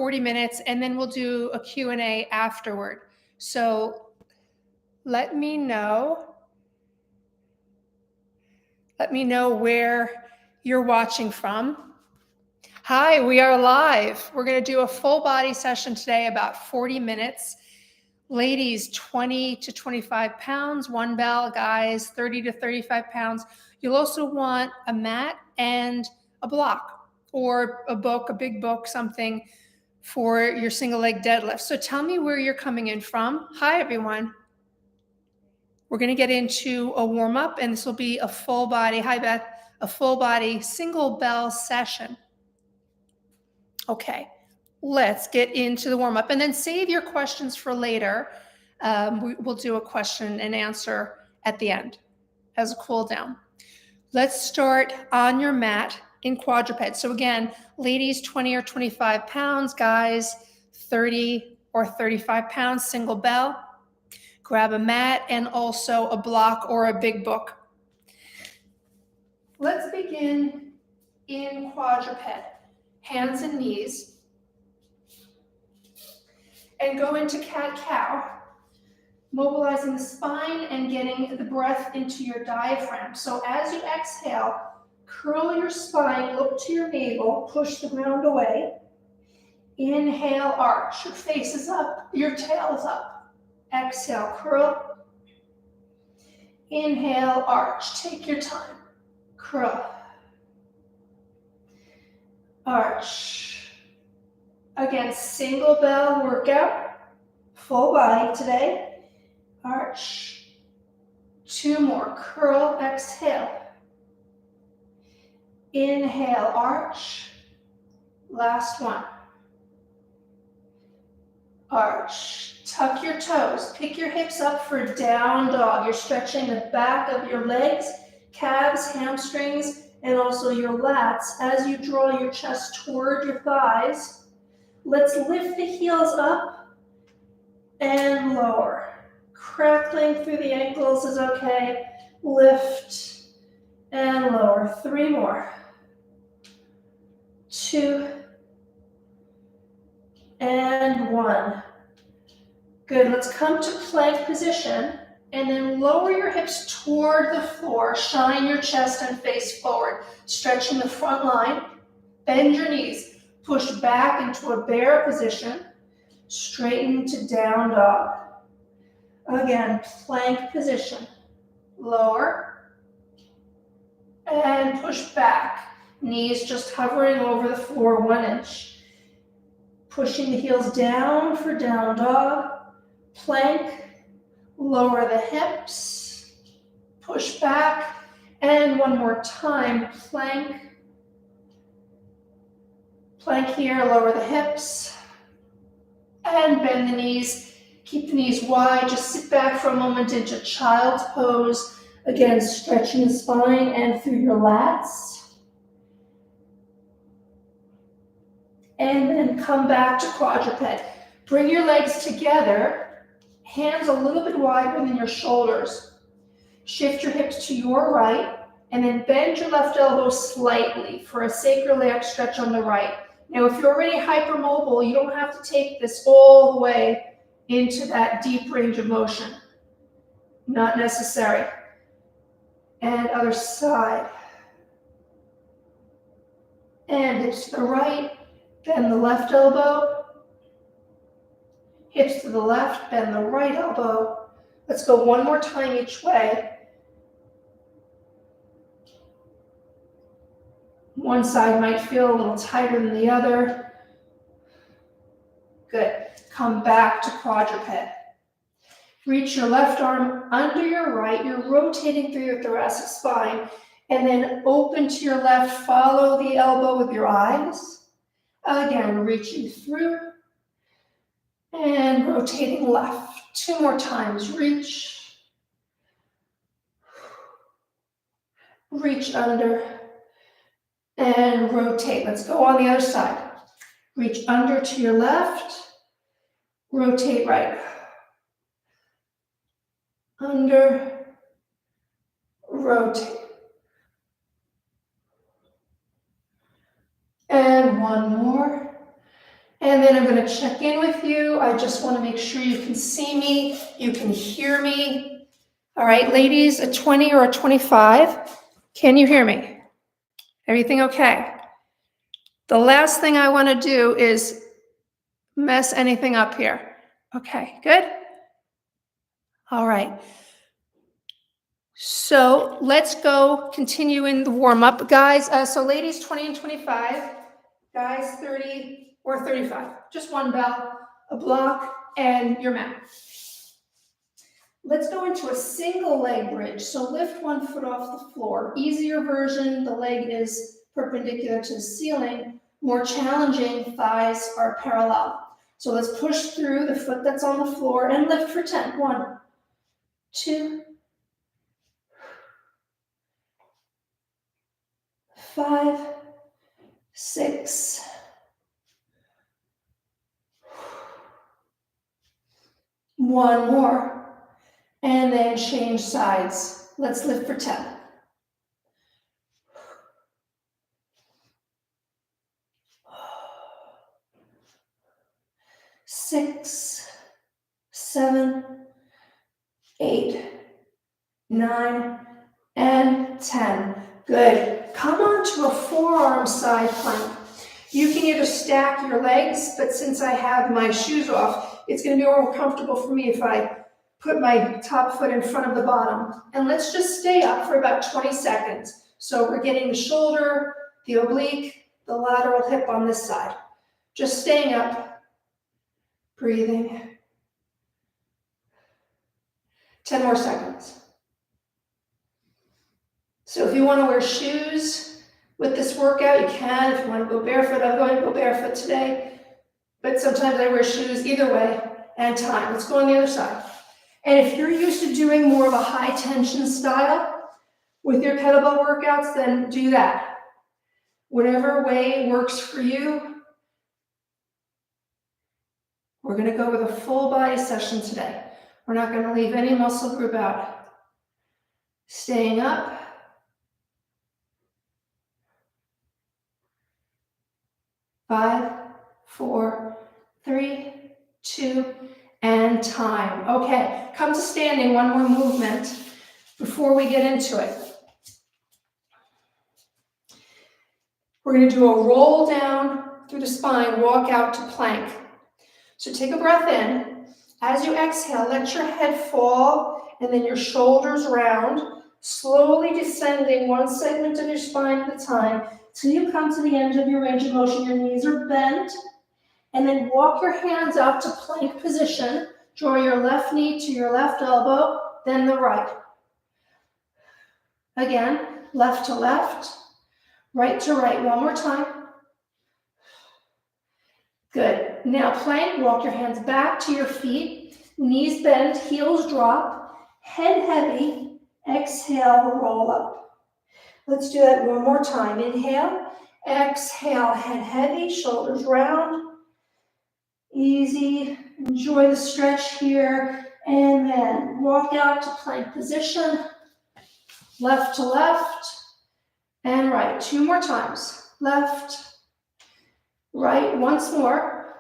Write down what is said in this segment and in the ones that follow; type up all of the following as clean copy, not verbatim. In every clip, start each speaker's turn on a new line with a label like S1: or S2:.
S1: 40 minutes, and then we'll do a Q&A afterward. So let me know where you're watching from. Hi, we are live. We're going to do a full body session today, about 40 minutes. Ladies, 20 to 25 pounds, one bell. Guys, 30 to 35 pounds. You'll also want a mat and a block or a book, a big book, something for your single leg deadlift. So tell me where you're coming in from. Hi, everyone. We're going to get into a warm up, and this will be a full body, hi Beth, a full body single bell session. Okay, let's get into the warm up, and then save your questions for later. We'll do a question and answer at the end as a cool down. Let's start on your mat in quadruped. So again, ladies, 20 or 25 pounds, guys, 30 or 35 pounds, single bell. Grab a mat and also a block or a big book. Let's begin in quadruped, hands and knees, and go into cat-cow, mobilizing the spine and getting the breath into your diaphragm. So as you exhale, curl your spine, look to your navel, push the ground away. Inhale, arch, your face is up, your tail is up. Exhale, curl. Inhale, arch. Take your time. Curl. Arch. Again, single bell workout. Full body today. Arch. 2 more. Curl, exhale. Inhale, arch. Last one. Arch. Tuck your toes. Pick your hips up for down dog. You're stretching the back of your legs, calves, hamstrings, and also your lats as you draw your chest toward your thighs. Let's lift the heels up and lower. Crackling through the ankles is okay. Lift and lower. 3 more. 2 and 1. Good, let's come to plank position and then lower your hips toward the floor, shine your chest and face forward, stretching the front line, bend your knees, push back into a bear position, straighten to down dog. Again, plank position, lower and push back, knees just hovering over the floor 1 inch. Pushing the heels down for down dog. Plank, lower the hips, push back, and 1 more time, plank. Plank here, lower the hips, and bend the knees. Keep the knees wide, just sit back for a moment into child's pose. Again, stretching the spine and through your lats. And then come back to quadruped. Bring your legs together. Hands a little bit wider than your shoulders. Shift your hips to your right, and then bend your left elbow slightly for a sacroiliac stretch on the right. Now, if you're already hypermobile, you don't have to take this all the way into that deep range of motion. Not necessary. And other side. And hips to the right, bend the left elbow. Hips to the left, bend the right elbow. Let's go 1 more time each way. One side might feel a little tighter than the other. Good. Come back to quadruped. Reach your left arm under your right. You're rotating through your thoracic spine. And then open to your left. Follow the elbow with your eyes. Again, reaching through. And rotating left. 2 more times. Reach. Reach under. And rotate. Let's go on the other side. Reach under to your left. Rotate right. Under. Rotate. And 1 more. And then I'm going to check in with you. I just want to make sure you can see me, you can hear me. All right, ladies, a 20 or a 25. Can you hear me? Everything okay? The last thing I want to do is mess anything up here. Okay, good? All right. So let's go continue in the warm-up, guys. So ladies, 20 and 25. Guys, 30 or 35. Just one bell, a block, and your mat. Let's go into a single leg bridge. So lift one foot off the floor. Easier version, the leg is perpendicular to the ceiling. More challenging, thighs are parallel. So let's push through the foot that's on the floor and lift for 10. 1, 2, 5, 6. One more. And then change sides. Let's lift for 10. 6, 7, 8, 9, and 10. Good. Come on to a forearm side plank. You can either stack your legs, but since I have my shoes off, it's going to be more comfortable for me if I put my top foot in front of the bottom. And let's just stay up for about 20 seconds. So we're getting the shoulder, the oblique, the lateral hip on this side. Just staying up, breathing. 10 more seconds. So if you want to wear shoes with this workout, you can. If you want to go barefoot, I'm going to go barefoot today. But sometimes I wear shoes either way, and time. Let's go on the other side. And if you're used to doing more of a high tension style with your kettlebell workouts, then do that. Whatever way works for you. We're going to go with a full body session today. We're not going to leave any muscle group out. Staying up. 5, 4, 3, 2, and time. Okay, come to standing, one more movement before we get into it. We're going to do a roll down through the spine, walk out to plank. So take a breath in. As you exhale, let your head fall and then your shoulders round, slowly descending one segment of your spine at a time till you come to the end of your range of motion. Your knees are bent, and then walk your hands up to plank position. Draw your left knee to your left elbow, then the right. Again, left to left, right to right. One more time. Good. Now plank, walk your hands back to your feet, knees bend, heels drop, head heavy, exhale, roll up. Let's do that one more time. Inhale, exhale, head heavy, shoulders round. Easy. Enjoy the stretch here. And then walk out to plank position. Left to left and right. 2 more times. Left, right, once more.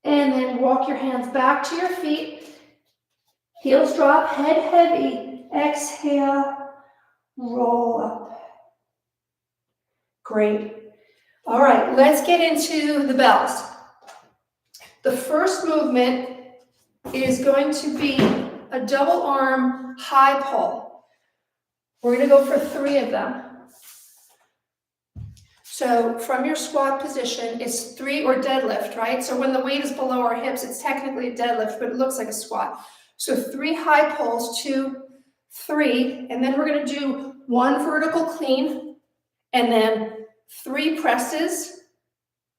S1: And then walk your hands back to your feet. Heels drop, head heavy. Exhale, roll up. Great. All right, let's get into the bells. The first movement is going to be a double arm high pull. We're going to go for 3 of them. So from your squat position, it's 3 or deadlift, right? So when the weight is below our hips, it's technically a deadlift, but it looks like a squat. So 3 high pulls, 2, 3, and then we're going to do 1 vertical clean, and then 3 presses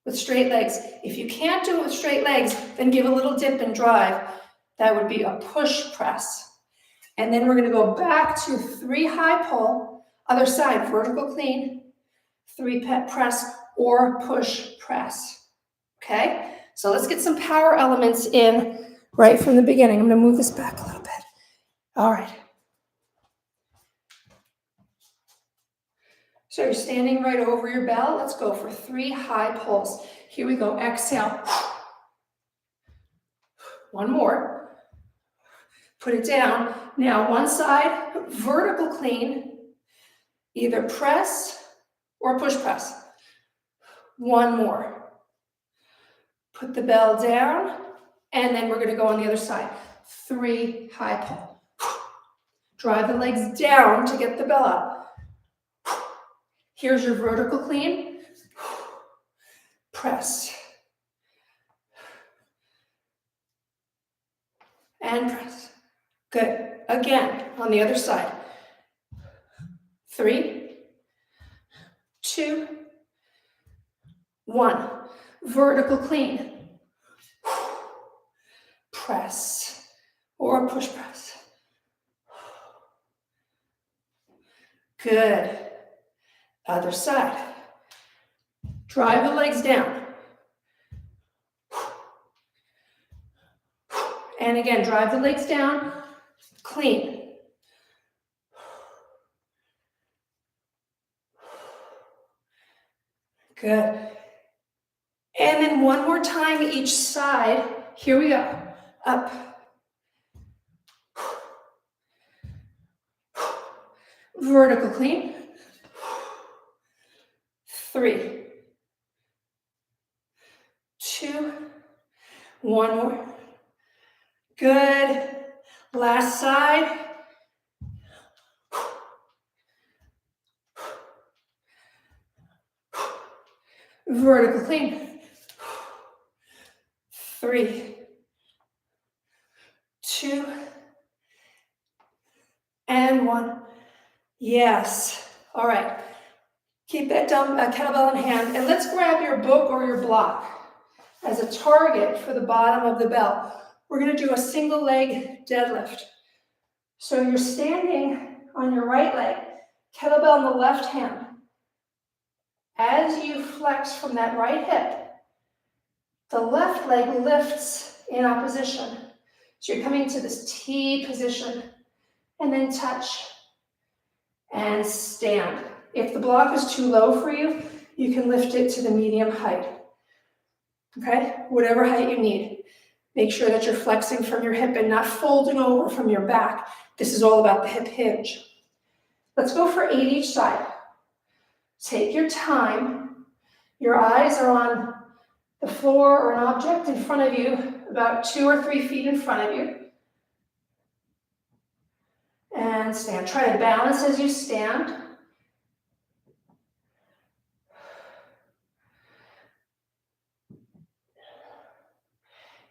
S1: with straight legs. If you can't do it with straight legs, then give a little dip and drive. That would be a push press. And then we're going to go back to 3 high pull, other side, vertical clean, 3 press or push press. Okay? So let's get some power elements in right from the beginning. I'm going to move this back a little bit. All right. So you're standing right over your bell. Let's go for 3 high pulls. Here we go, exhale. One more. Put it down. Now one side, vertical clean, either press or push press. One more. Put the bell down, and then we're gonna go on the other side. 3, high pull. Drive the legs down to get the bell up. Here's your vertical clean. Press. And press. Good. Again, on the other side. 3, 2, 1. Vertical clean. Press or push press. Good. Other side. Drive the legs down. And again, drive the legs down. Clean. Good. And then one more time each side. Here we go. Up. Vertical clean. 3, 2, 1 more. Good. Last side. Vertical clean. 3, 2, and 1. Yes. All right. Keep that kettlebell in hand, and let's grab your book or your block as a target for the bottom of the bell. We're going to do a single leg deadlift. So you're standing on your right leg, kettlebell in the left hand. As you flex from that right hip, the left leg lifts in opposition. So you're coming to this T position, and then touch and stand. If the block is too low for you, you can lift it to the medium height. Okay? Whatever height you need. Make sure that you're flexing from your hip and not folding over from your back. This is all about the hip hinge. Let's go for 8 each side. Take your time. Your eyes are on the floor or an object in front of you, about 2 or 3 feet in front of you. And stand. Try to balance as you stand.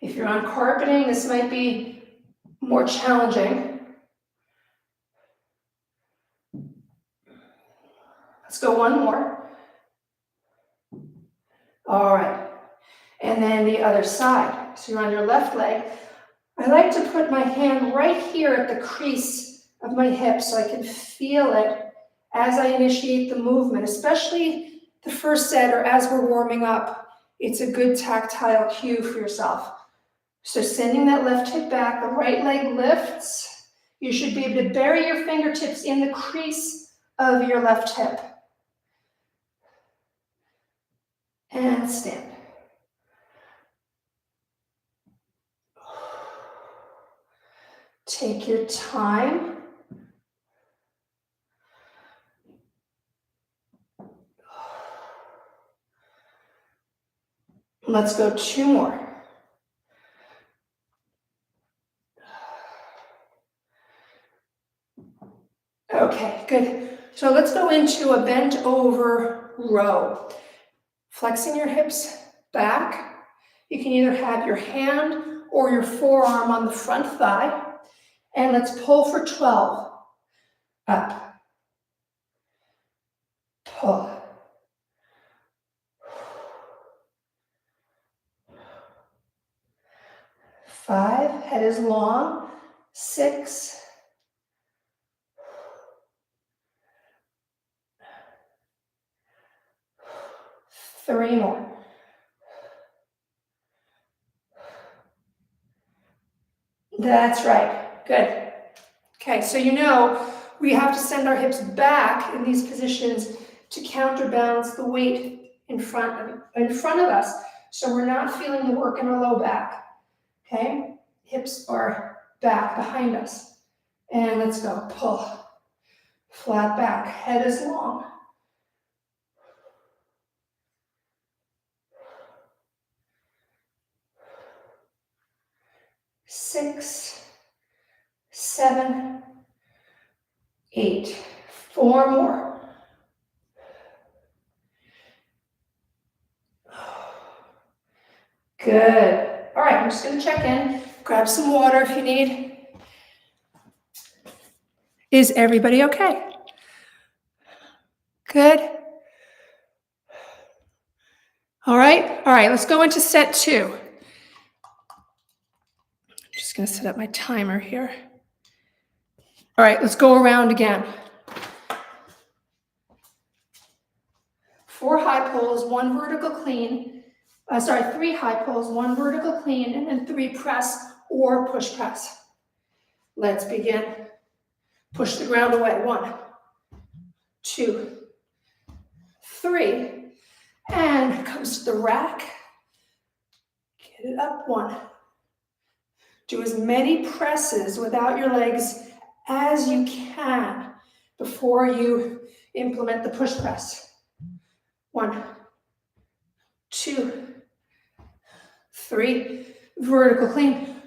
S1: If you're on carpeting, this might be more challenging. Let's go one more. All right. And then the other side. So you're on your left leg. I like to put my hand right here at the crease of my hip so I can feel it as I initiate the movement, especially the first set or as we're warming up. It's a good tactile cue for yourself. So sending that left hip back, the right leg lifts. You should be able to bury your fingertips in the crease of your left hip. And stand. Take your time. Let's go 2 more. Okay, good. So let's go into a bent over row. Flexing your hips back. You can either have your hand or your forearm on the front thigh. And let's pull for 12. Up. Pull. Five, head is long. 6. 3 more. That's right. Good. Okay, so you know we have to send our hips back in these positions to counterbalance the weight in front of us. So we're not feeling the work in our low back. Okay? Hips are back behind us. And let's go. Pull. Flat back. Head is long. Six, 7, 8. 4 more. Good. All right, I'm just going to check in. Grab some water if you need. Is everybody okay? Good. All right, let's go into set 2. I'm just going to set up my timer here. All right, let's go around again. 4 high pulls, 1 vertical clean. 3 high pulls, 1 vertical clean, and then 3 press or push press. Let's begin. Push the ground away. 1, 2, 3. And comes to the rack. Get it up. 1. Do as many presses without your legs as you can before you implement the push press. 1, 2, 3. Vertical clean.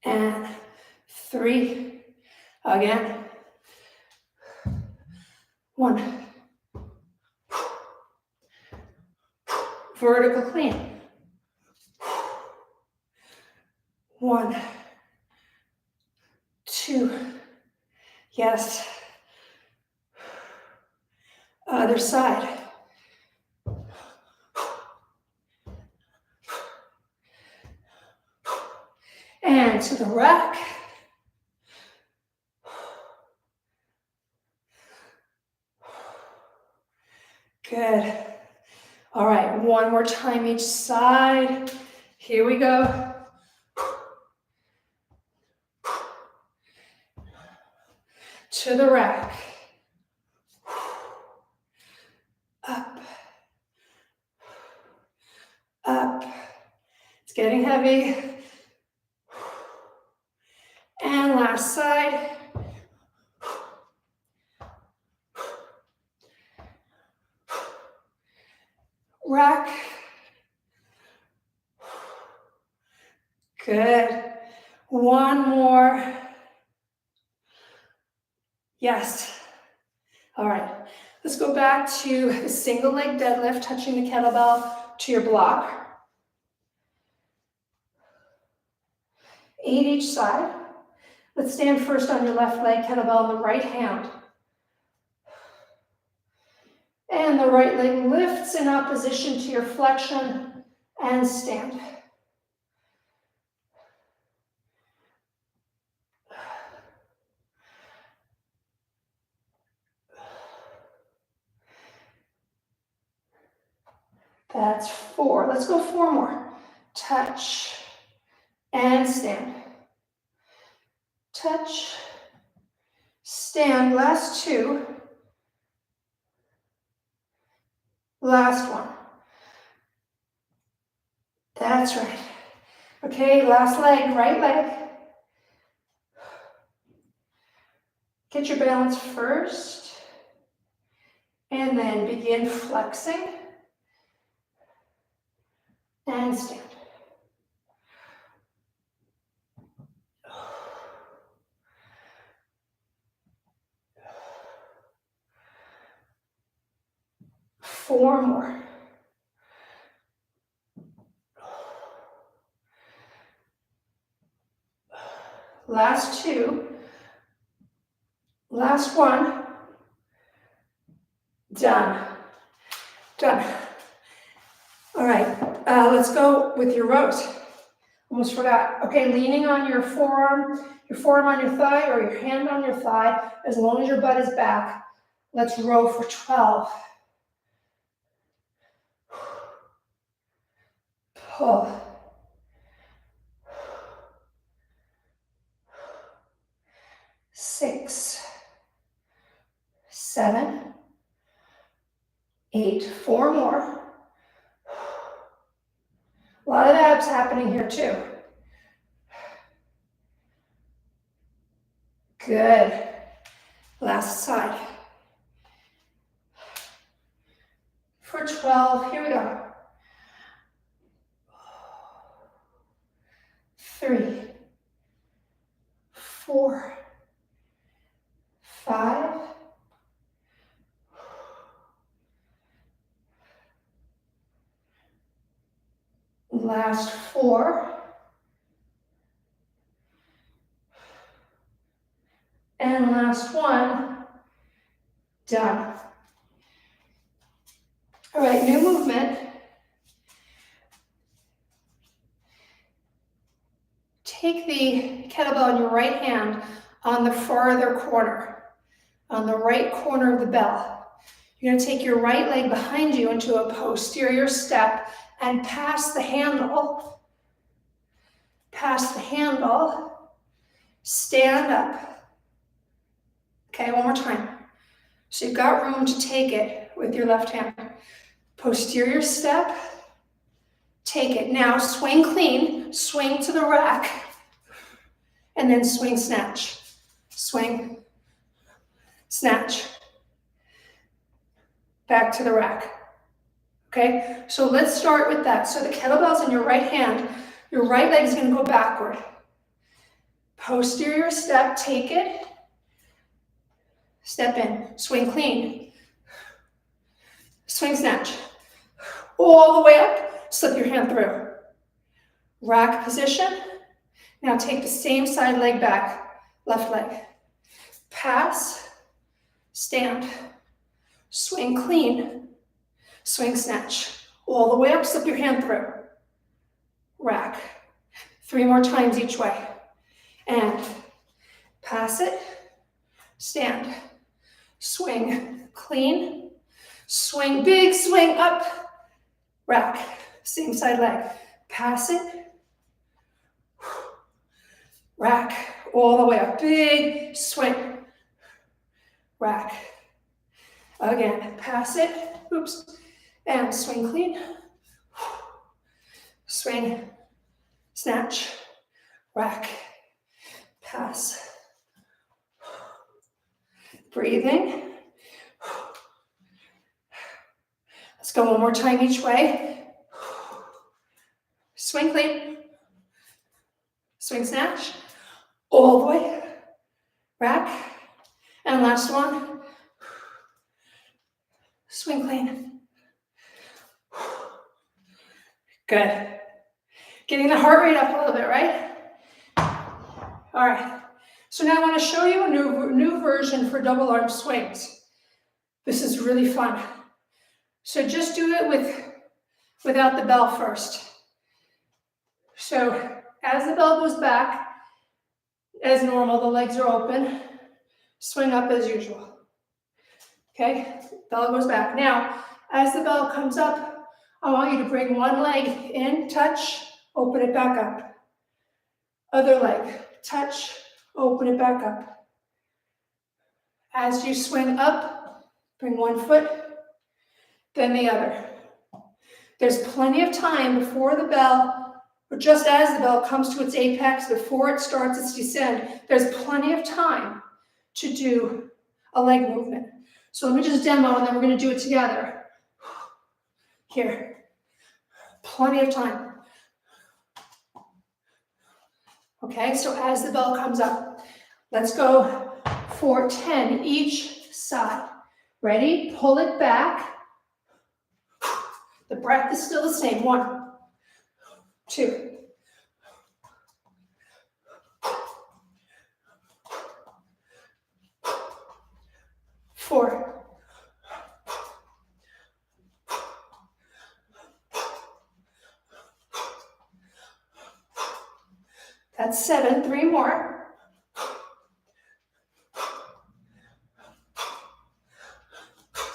S1: And 3. Again. 1. Vertical clean. 1, 2. Yes. Other side. And to the rack. Good. All right, one more time each side. Here we go. To the rack. Up. Up. It's getting heavy. And last side. Rack. Good. One more. Yes. All right. Let's go back to the single leg deadlift, touching the kettlebell to your block. 8 each side. Let's stand first on your left leg, kettlebell in the right hand. And the right leg lifts in opposition to your flexion and stand. That's 4. Let's go 4 more. Touch and stand. Touch, stand. Last 2. Last 1. That's right. Okay, last leg, right leg. Get your balance first. And then begin flexing. And stand. Four more. Last 2. Last 1. Done. Done. All right, let's go with your rows. Almost forgot. Okay, leaning on your forearm on your thigh or your hand on your thigh, as long as your butt is back. Let's row for 12. Pull. 6, 7, 8. 4 more. A lot of abs happening here too. Good. Last side. For 12, here we go. 3, 4, 5, 4, and last one. Done. All right, new movement. Take the kettlebell in your right hand on the farther corner, on the right corner of the bell. You're going to take your right leg behind you into a posterior step and pass the handle, stand up. Okay, one more time. So you've got room to take it with your left hand. Posterior step, take it. Now swing clean, swing to the rack, and then swing snatch. Swing, snatch. Back to the rack. Okay, so let's start with that. So the kettlebell's in your right hand. Your right leg is going to go backward. Posterior step, take it. Step in, swing clean. Swing snatch. All the way up, slip your hand through. Rack position. Now take the same side leg back, left leg. Pass, stand, swing clean, swing snatch. All the way up, slip your hand through. Rack. 3 more times each way. And pass it, stand, swing clean, swing, big swing up, rack, same side leg. Pass it, rack, all the way up, big swing, rack. Again, pass it, oops, and swing clean, swing, snatch, rack, pass. Breathing. Let's go one more time each way. Swing clean, swing snatch, all the way, rack, and last one. Swing clean. Good. Getting the heart rate up a little bit, right? All right. So now I want to show you a new version for double arm swings. This is really fun. So just do it without the bell first. So as the bell goes back, as normal, the legs are open. Swing up as usual. Okay, bell goes back. Now, as the bell comes up, I want you to bring one leg in, touch, open it back up. Other leg, touch, open it back up. As you swing up, bring one foot, then the other. There's plenty of time before the bell, or just as the bell comes to its apex, before it starts its descent, there's plenty of time to do a leg movement. So let me just demo and then we're going to do it together. Here. Plenty of time. Okay, so as the bell comes up, let's go for 10 each side. Ready? Pull it back. The breath is still the same. 1, 2, 4, 7. 3 more.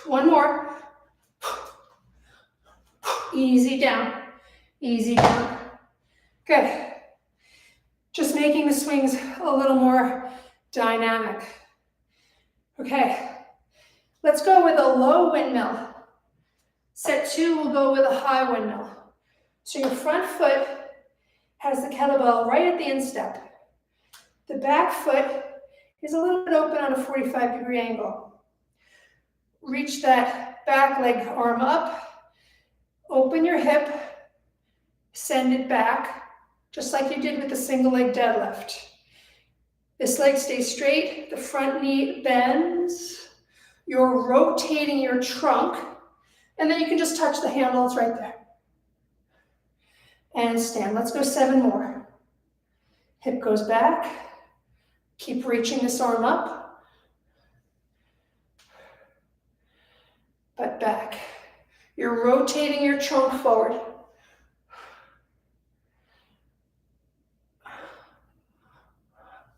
S1: 1 more. Easy down. Easy down. Good. Just making the swings a little more dynamic. Okay, let's go with a low windmill. Set 2, we'll go with a high windmill. So your front foot has the kettlebell right at the instep. The back foot is a little bit open on a 45-degree angle. Reach that back leg arm up, open your hip, send it back, just like you did with the single leg deadlift. This leg stays straight, the front knee bends, you're rotating your trunk, and then you can just touch the handle, it's right there. And stand, let's go 7 more. Hip goes back, keep reaching this arm up, but back. You're rotating your trunk forward.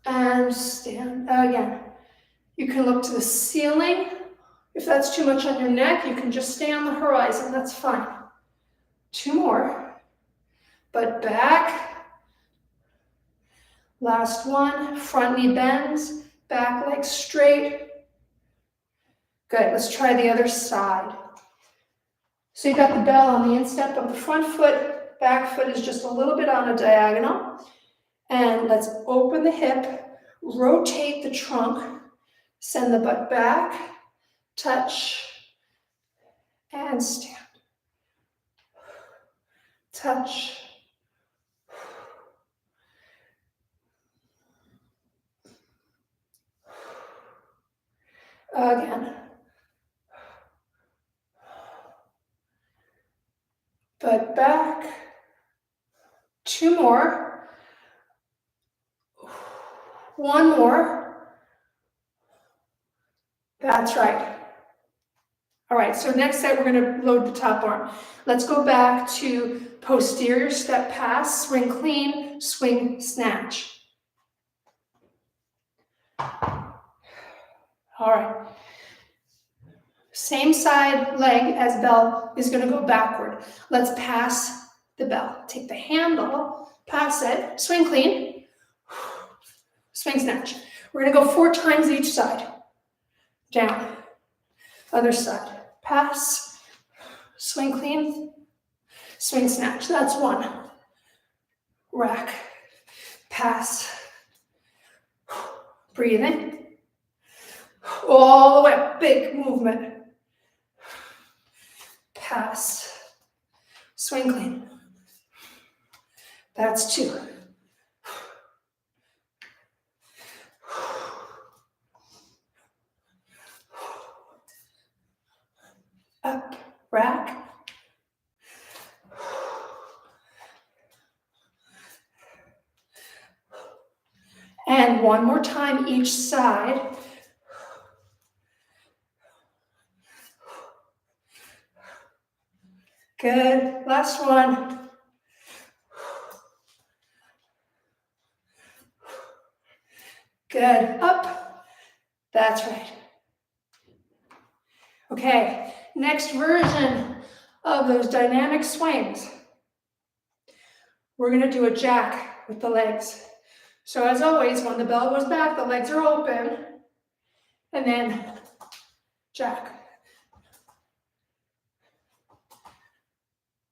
S1: And stand again. You can look to the ceiling. If that's too much on your neck, you can just stay on the horizon, that's fine. 2 more, but back. Last one, front knee bends, back leg straight. Good, let's try the other side. So you got the bell on the instep of the front foot, back foot is just a little bit on a diagonal. And let's open the hip, rotate the trunk, send the butt back, touch, and stand. Touch. Again. Butt back. 2 more. 1 more. That's right. All right, so next set we're going to load the top arm. Let's go back to posterior step pass, swing clean, swing snatch. All right. Same side leg as bell is going to go backward. Let's pass the bell. Take the handle, pass it, swing clean, swing snatch. We're going to go 4 times each side. Down. Other side. Pass, swing clean, swing snatch. That's 1. Rack, pass, breathe in. All the way up, big movement. Pass, swing clean. That's 2. Up, rack. And 1 more time each side. Good, last one. Good, up. That's right. Okay, next version of those dynamic swings. We're going to do a jack with the legs. So as always, when the bell goes back, the legs are open, and then jack.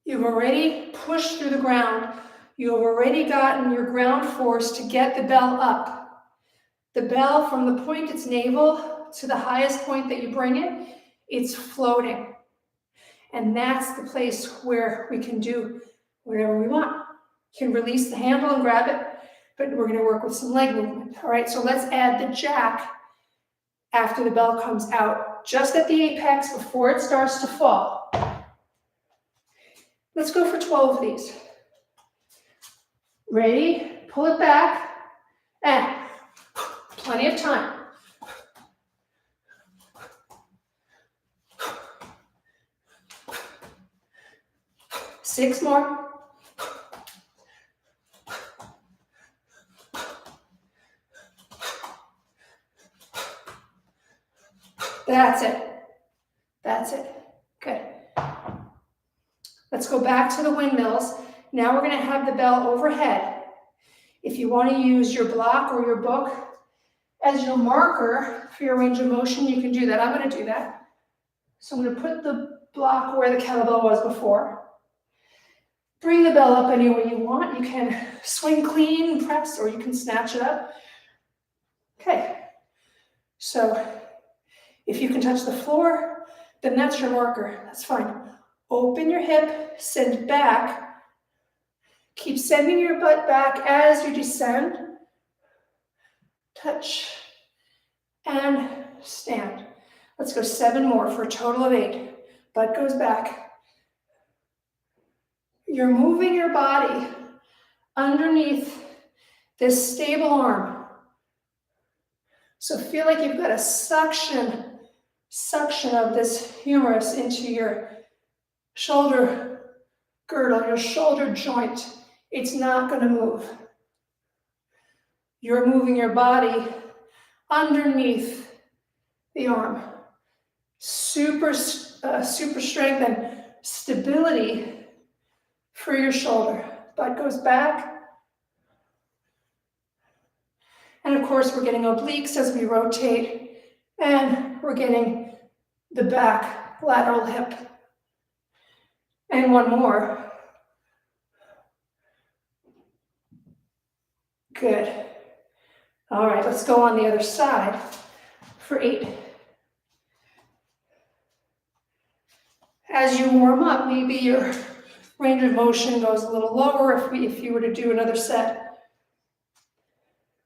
S1: You've already pushed through the ground. You have already gotten your ground force to get the bell up. The bell, from the point its navel to the highest point that you bring it, it's floating. And that's the place where we can do whatever we want. You can release the handle and grab it, but we're going to work with some leg movement. All right, so let's add the jack after the bell comes out, just at the apex before it starts to fall. Let's go for 12 of these. Ready? Pull it back, and plenty of time. Six more. That's it. That's it. Good. Let's go back to the windmills. Now we're going to have the bell overhead. If you want to use your block or your book as your marker for your range of motion, you can do that. I'm going to do that. So I'm going to put the block where the kettlebell was before. Bring the bell up any way you want. You can swing clean, press, or you can snatch it up. Okay. So if you can touch the floor, then that's your marker. That's fine. Open your hip, send back. Keep sending your butt back as you descend. Touch and stand. Let's go 7 more for a total of 8. Butt goes back. You're moving your body underneath this stable arm. So feel like you've got a suction of this humerus into your shoulder girdle, your shoulder joint. It's not going to move. You're moving your body underneath the arm. Super strength and stability for your shoulder. Butt goes back. And of course, we're getting obliques as we rotate, and we're getting the back lateral hip. And one more. Good. All right, let's go on the other side for 8. As you warm up, maybe your range of motion goes a little lower if you were to do another set.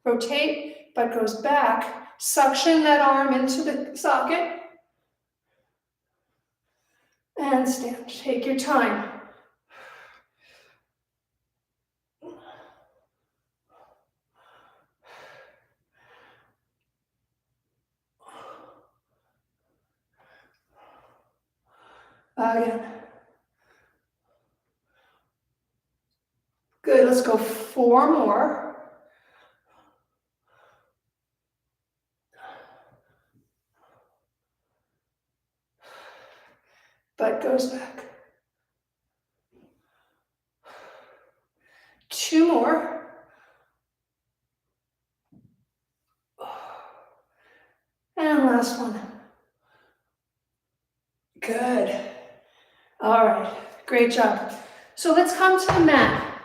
S1: Rotate, butt goes back. Suction that arm into the socket. And stand. Take your time. Again. Good, let's go 4 more. Butt goes back. 2 more. And last one. Good. All right, great job. So let's come to the mat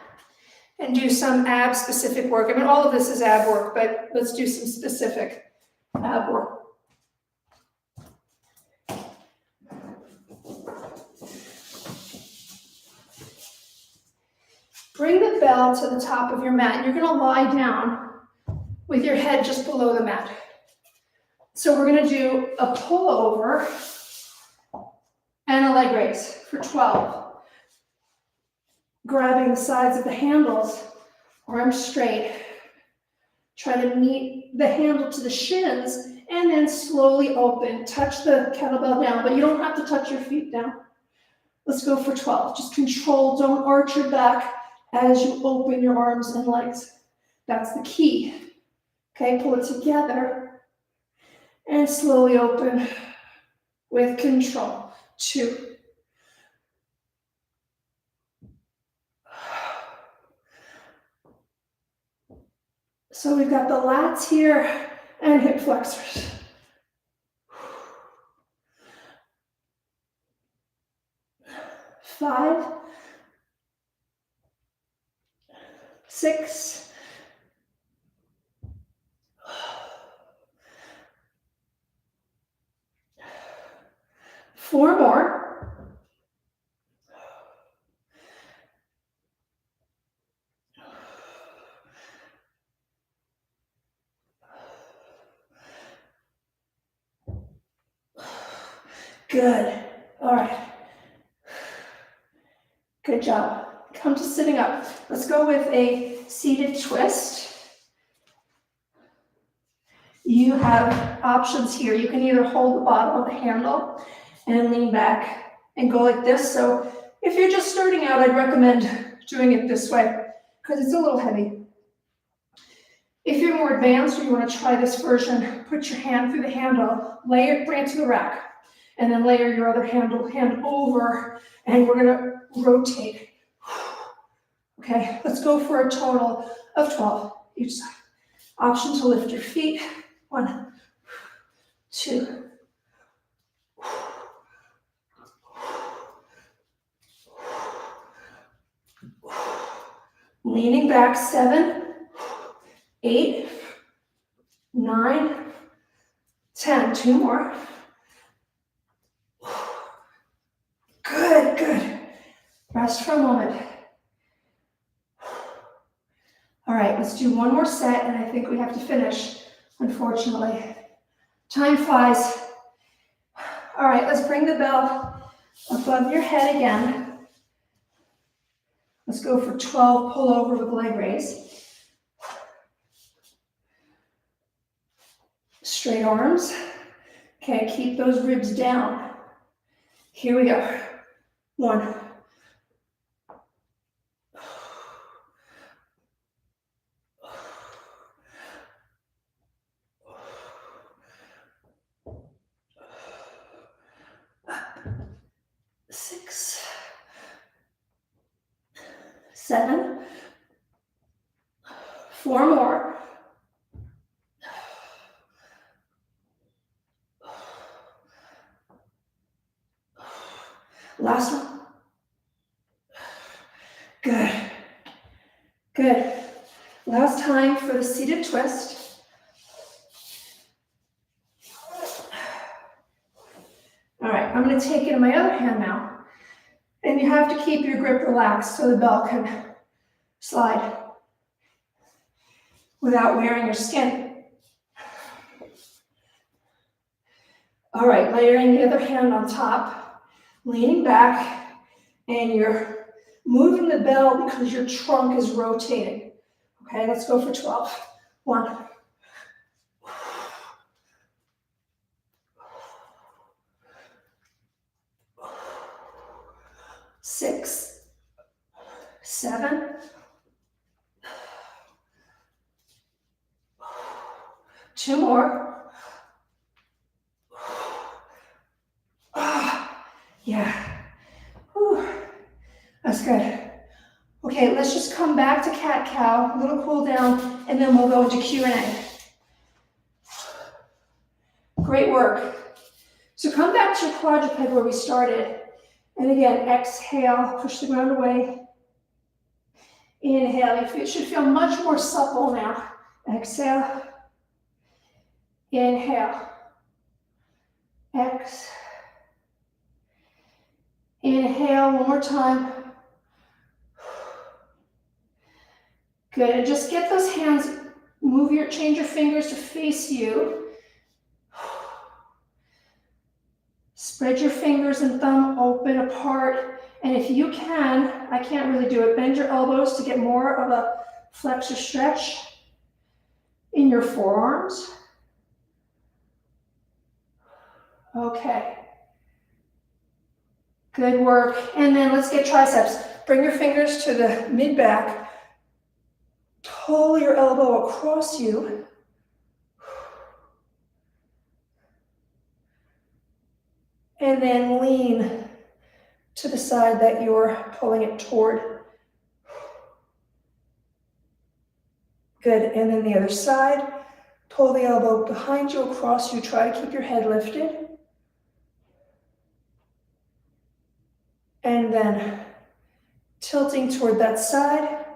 S1: and do some ab specific work. I mean, all of this is ab work, but let's do some specific ab work. Bring the bell to the top of your mat. You're gonna lie down with your head just below the mat. So we're gonna do a pullover and a leg raise for 12. Grabbing the sides of the handles, arms straight. Try to meet the handle to the shins and then slowly open. Touch the kettlebell down, but you don't have to touch your feet down. Let's go for 12. Just control, don't arch your back as you open your arms and legs. That's the key. Okay, pull it together and slowly open with control. 2. So we've got the lats here and hip flexors. 5, 6, 4 more. Good. All right. Good job. Come to sitting up. Let's go with a seated twist. You have options here. You can either hold the bottom of the handle and lean back and go like this. So if you're just starting out, I'd recommend doing it this way because it's a little heavy. If you're more advanced or you want to try this version, put your hand through the handle, lay it, bring it to the rack, and then layer your other hand over, and we're gonna rotate. Okay, let's go for a total of 12 each side. Option to lift your feet 1, 2. Leaning back, 7, 8, 9, 10. 2 more. Good, good. Rest for a moment. All right, let's do one more set, and I think we have to finish, unfortunately. Time flies. All right, let's bring the bell above your head again. Let's go for 12 pull over with leg raise. Straight arms. Okay, keep those ribs down. Here we go. 1. 6, 7, 4 more. Last one. Good. Good. Last time for the seated twist. All right, I'm going to take it in my other hand now. And you have to keep your grip relaxed so the bell can slide without wearing your skin. All right, layering the other hand on top, leaning back, and you're moving the bell because your trunk is rotating. Okay, let's go for 12. 1. 6, 7, 2 more. Yeah. Whew. That's good. Okay, let's just come back to cat-cow, a little cool down, and then we'll go into Q&A. Great work. So come back to your quadruped where we started. And again, exhale, push the ground away. Inhale, you should feel much more supple now. Exhale. Inhale. Exhale. Inhale, one more time. Good, and just get those hands, change your fingers to face you. Spread your fingers and thumb open apart. And if you can, I can't really do it, bend your elbows to get more of a flexor stretch in your forearms. Okay. Good work. And then let's get triceps. Bring your fingers to the mid-back. Pull your elbow across you. And then lean to the side that you're pulling it toward. Good, and then the other side. Pull the elbow behind you, across you. Try to keep your head lifted. And then tilting toward that side.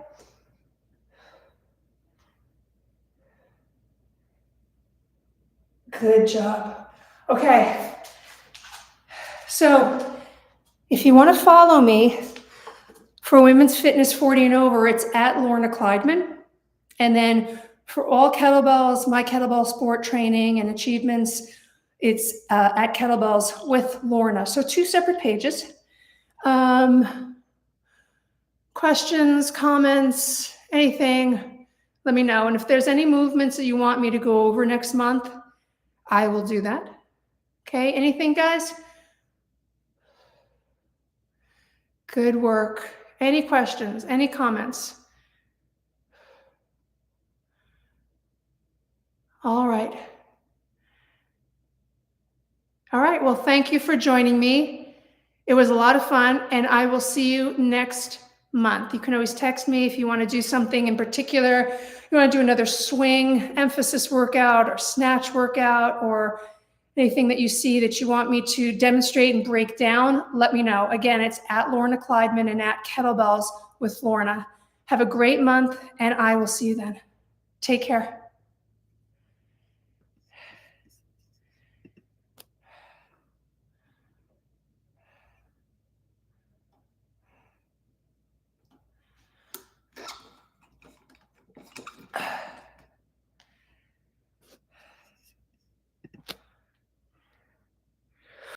S1: Good job. Okay. So if you want to follow me for Women's Fitness 40 and over, it's at Lorna Kleiman. And then for all kettlebells, my kettlebell sport training and achievements, it's at Kettlebells with Lorna. So 2 separate pages. Questions, comments, anything, let me know. And if there's any movements that you want me to go over next month, I will do that. Okay, anything, guys? Good work. Any questions, any comments? All right. All right, well, thank you for joining me. It was a lot of fun, and I will see you next month. You can always text me if you want to do something in particular. You want to do another swing emphasis workout or snatch workout or anything that you see that you want me to demonstrate and break down, let me know. Again, it's at Lorna Kleiman and at Kettlebells with Lorna. Have a great month, and I will see you then. Take care.